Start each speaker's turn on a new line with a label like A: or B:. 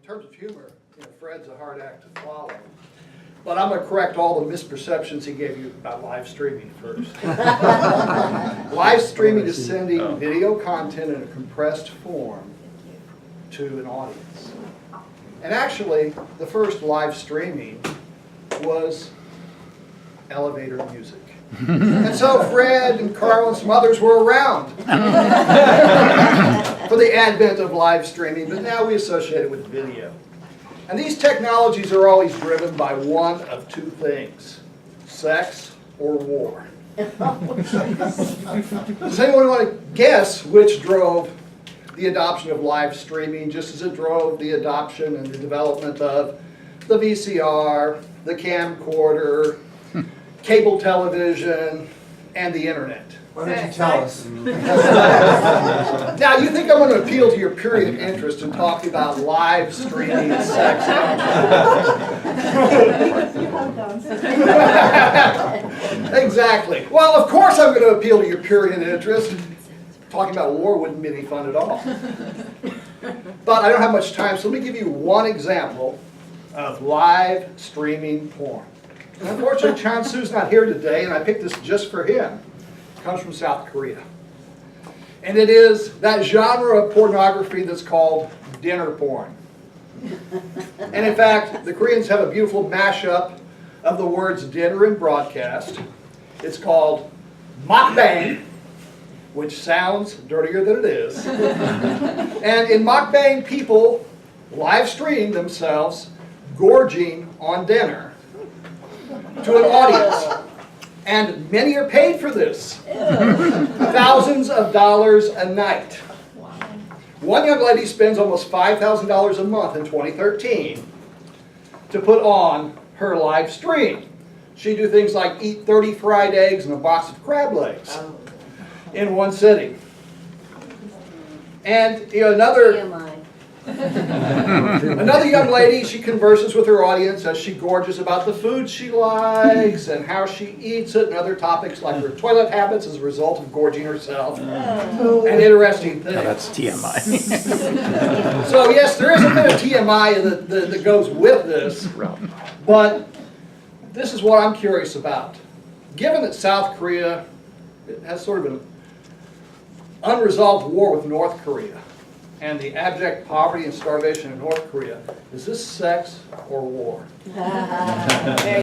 A: terms of humor, Fred's a hard act to follow. But I'm going to correct all the misperceptions he gave you about live streaming first. Live streaming is sending video content in a compressed form to an audience. And actually, the first live streaming was elevator music. And so Fred and Carl and some others were around for the advent of live streaming, but now we associate it with video. And these technologies are always driven by one of two things: sex or war. Does anyone want to guess which drove the adoption of live streaming, just as it drove the adoption and the development of the VCR, the camcorder, cable television, and the internet?
B: Why don't you tell us?
A: Now, you think I'm going to appeal to your period interest in talking about live streaming sex, Exactly. Well, of course I'm going to appeal to your period interest. Talking about war wouldn't be any fun at all. But I don't have much time, so let me give you one example of live streaming porn. And unfortunately, Chan Su's not here today, and I picked this just for him. It comes from South Korea. And it is that genre of pornography that's called dinner porn. And in fact, the Koreans have a beautiful mashup of the words dinner and broadcast. It's called mukbang, which sounds dirtier than it is. And in mukbang, people live stream themselves gorging on dinner to an audience. And many are paid for this. Thousands of dollars a night. One young lady spends almost $5,000 a month in 2013 to put on her live stream. She do things like eat 30 fried eggs and a box of crab legs in one sitting. And another young lady, she converses with her audience as she gorges about the food she likes and how she eats it and other topics like her toilet habits as a result of gorging herself and interesting things.
C: No, that's TMI.
A: So yes, there is a bit of TMI that goes with this, but this is what I'm curious about. Given that South Korea has sort of an unresolved war with North Korea, and the abject poverty and starvation in North Korea, is this sex or war?